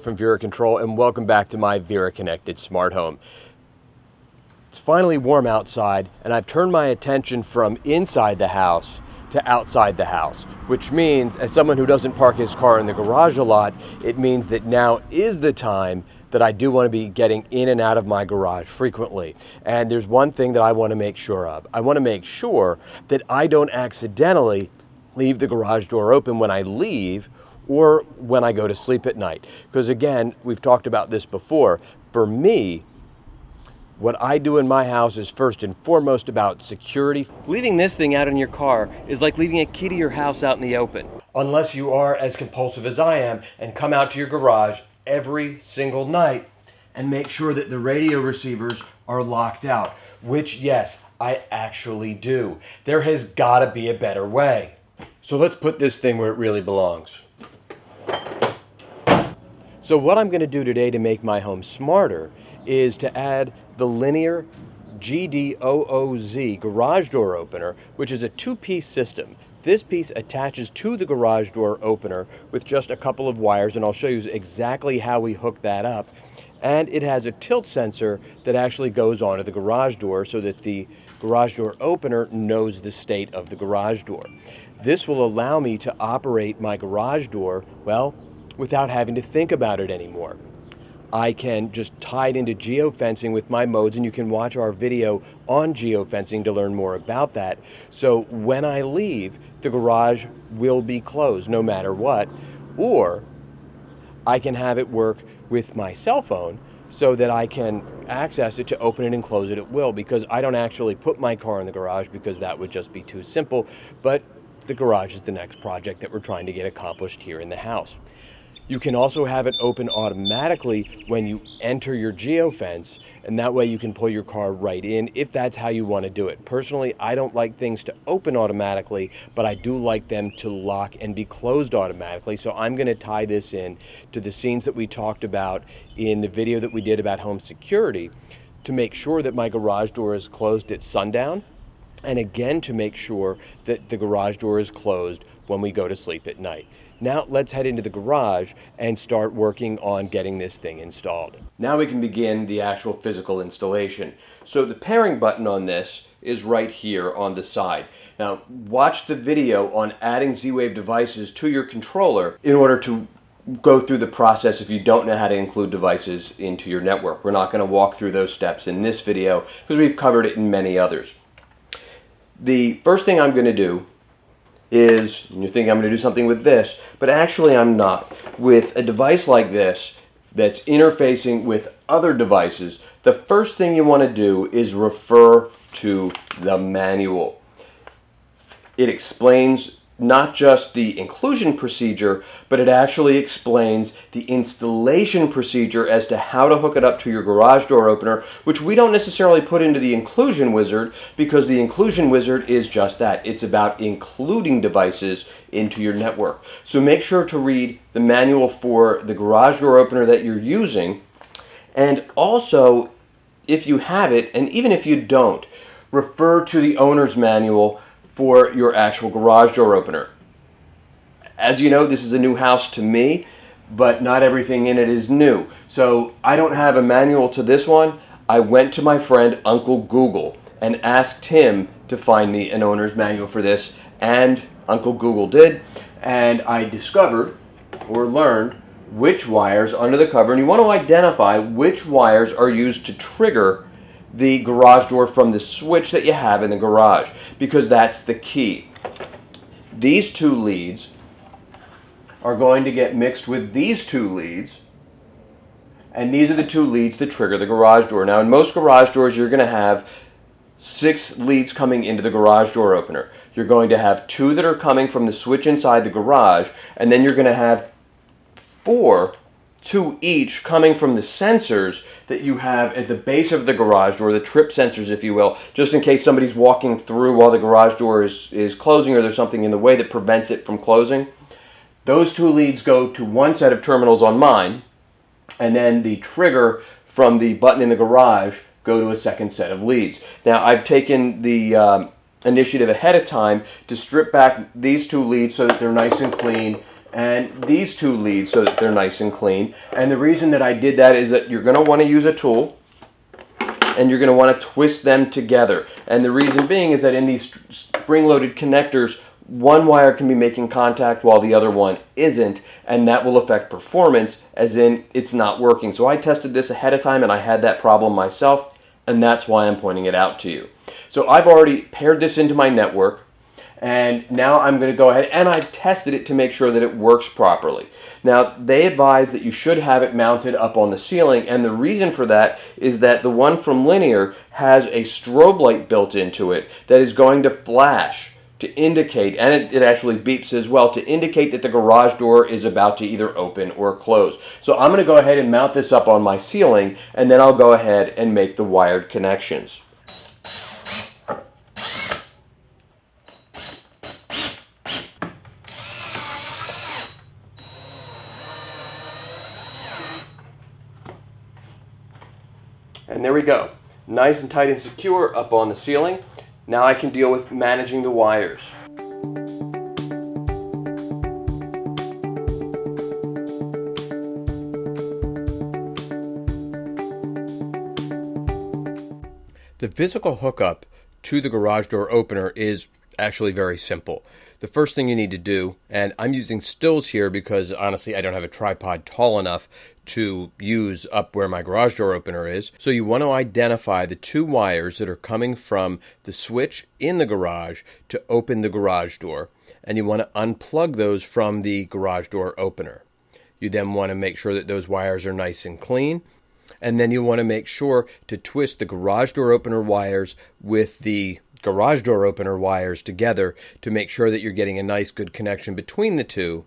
Marc from Vera Control, and welcome back to my Vera Connected Smart Home. It's finally warm outside, and I've turned my attention from inside the house to outside the house, which means, as someone who doesn't park his car in the garage a lot, it means that now is the time that I do want to be getting in and out of my garage frequently. And there's one thing that I want to make sure of. I want to make sure that I don't accidentally leave the garage door open when I leave or when I go to sleep at night. Because again, we've talked about this before. For me, what I do in my house is first and foremost about security. Leaving this thing out in your car is like leaving a key to your house out in the open. Unless you are as compulsive as I am and come out to your garage every single night and make sure that the radio receivers are locked out, which yes, I actually do. There has got to be a better way. So let's put this thing where it really belongs. So what I'm going to do today to make my home smarter is to add the linear GDOOZ garage door opener, which is a two-piece system. This piece attaches to the garage door opener with just a couple of wires, and I'll show you exactly how we hook that up. And it has a tilt sensor that actually goes onto the garage door so that the garage door opener knows the state of the garage door. This will allow me to operate my garage door, well, without having to think about it anymore. I can just tie it into geofencing with my modes, and you can watch our video on geofencing to learn more about that. So when I leave, the garage will be closed no matter what, or I can have it work with my cell phone so that I can access it to open it and close it at will, because I don't actually put my car in the garage because that would just be too simple, but the garage is the next project that we're trying to get accomplished here in the house. You can also have it open automatically when you enter your geofence, and that way you can pull your car right in if that's how you want to do it. Personally, I don't like things to open automatically, but I do like them to lock and be closed automatically. So I'm going to tie this in to the scenes that we talked about in the video that we did about home security to make sure that my garage door is closed at sundown, and again to make sure that the garage door is closed when we go to sleep at night. Now let's head into the garage and start working on getting this thing installed. Now we can begin the actual physical installation. So the pairing button on this is right here on the side. Now watch the video on adding Z-Wave devices to your controller in order to go through the process if you don't know how to include devices into your network. We're not going to walk through those steps in this video because we've covered it in many others. The first thing I'm going to do is, you think I'm going to do something with this, but actually I'm not. With a device like this that's interfacing with other devices, the first thing you want to do is refer to the manual. It explains not just the inclusion procedure, but it actually explains the installation procedure as to how to hook it up to your garage door opener, which we don't necessarily put into the inclusion wizard because the inclusion wizard is just that. It's about including devices into your network. So make sure to read the manual for the garage door opener that you're using, and also, if you have it, and even if you don't, refer to the owner's manual for your actual garage door opener. As you know, this is a new house to me, but not everything in it is new. So I don't have a manual to this one. I went to my friend Uncle Google and asked him to find me an owner's manual for this, and Uncle Google did, and I discovered or learned which wires under the cover, and you want to identify which wires are used to trigger the garage door from the switch that you have in the garage, because that's the key. These two leads are going to get mixed with these two leads, and these are the two leads that trigger the garage door. Now in most garage doors you're going to have 6 leads coming into the garage door opener. You're going to have 2 that are coming from the switch inside the garage, and then you're going to have 2 each coming from the sensors that you have at the base of the garage door, the trip sensors if you will, just in case somebody's walking through while the garage door is closing or there's something in the way that prevents it from closing. Those 2 leads go to one set of terminals on mine, and then the trigger from the button in the garage go to a second set of leads. Now I've taken the initiative ahead of time to strip back these 2 leads so that they're nice and clean and these two leads so that they're nice and clean. And the reason that I did that is that you're going to want to use a tool and you're going to want to twist them together. And the reason being is that in these spring-loaded connectors, one wire can be making contact while the other one isn't, and that will affect performance, as in it's not working. So I tested this ahead of time and I had that problem myself, and that's why I'm pointing it out to you. So I've already paired this into my network, and now I'm going to go ahead and I've tested it to make sure that it works properly. Now, they advise that you should have it mounted up on the ceiling, and the reason for that is that the one from Linear has a strobe light built into it that is going to flash to indicate, and it actually beeps as well, to indicate that the garage door is about to either open or close. So I'm going to go ahead and mount this up on my ceiling, and then I'll go ahead and make the wired connections. And there we go. Nice and tight and secure up on the ceiling. Now I can deal with managing the wires. The physical hookup to the garage door opener is actually very simple. The first thing you need to do, and I'm using stills here because honestly I don't have a tripod tall enough to use up where my garage door opener is. So you want to identify the two wires that are coming from the switch in the garage to open the garage door, and you want to unplug those from the garage door opener. You then want to make sure that those wires are nice and clean, and then you want to make sure to twist the garage door opener wires with the garage door opener wires together to make sure that you're getting a nice good connection between the two,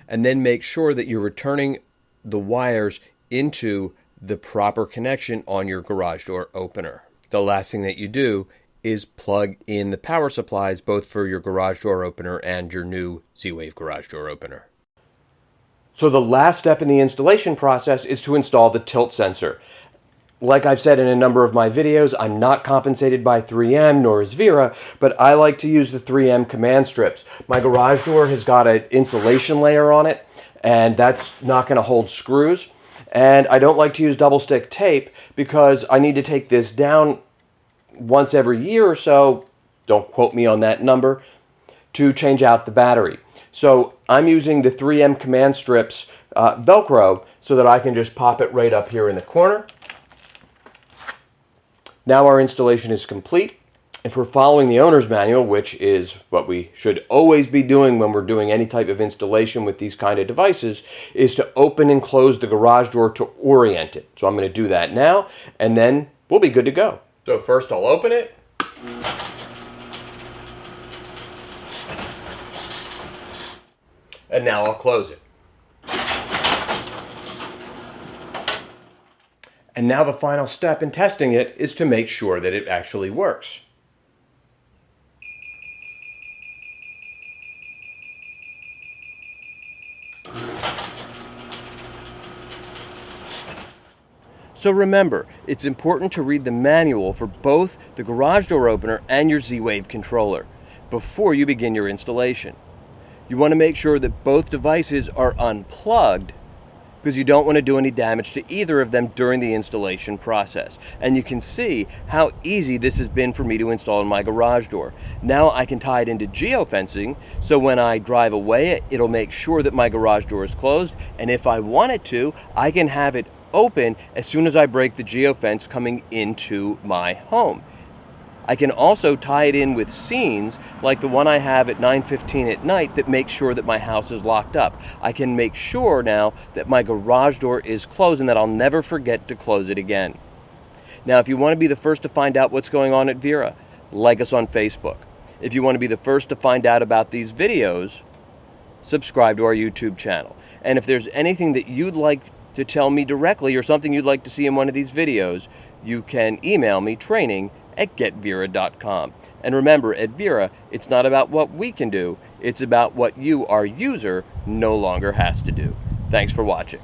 and then make sure that you're returning the wires into the proper connection on your garage door opener. The last thing that you do is plug in the power supplies both for your garage door opener and your new Z-Wave garage door opener. So the last step in the installation process is to install the tilt sensor. Like I've said in a number of my videos, I'm not compensated by 3M, nor is Vera, but I like to use the 3M command strips. My garage door has got an insulation layer on it, and that's not going to hold screws. And I don't like to use double stick tape because I need to take this down once every year or so, don't quote me on that number, to change out the battery. So I'm using the 3M command strips Velcro so that I can just pop it right up here in the corner. Now our installation is complete. If we're following the owner's manual, which is what we should always be doing when we're doing any type of installation with these kind of devices, is to open and close the garage door to orient it. So I'm going to do that now, and then we'll be good to go. So first I'll open it. And now I'll close it. And now the final step in testing it is to make sure that it actually works. So remember, it's important to read the manual for both the garage door opener and your Z-Wave controller before you begin your installation. You want to make sure that both devices are unplugged because you don't want to do any damage to either of them during the installation process. And you can see how easy this has been for me to install in my garage door. Now I can tie it into geofencing, so when I drive away, it'll make sure that my garage door is closed, and if I wanted to, I can have it open as soon as I break the geofence coming into my home. I can also tie it in with scenes like the one I have at 9:15 at night that makes sure that my house is locked up. I can make sure now that my garage door is closed and that I'll never forget to close it again. Now, if you want to be the first to find out what's going on at Vera, like us on Facebook. If you want to be the first to find out about these videos, subscribe to our YouTube channel. And if there's anything that you'd like to tell me directly or something you'd like to see in one of these videos, you can email me training@getvera.com. And remember, at Vera, it's not about what we can do, it's about what you, our user, no longer has to do. Thanks for watching.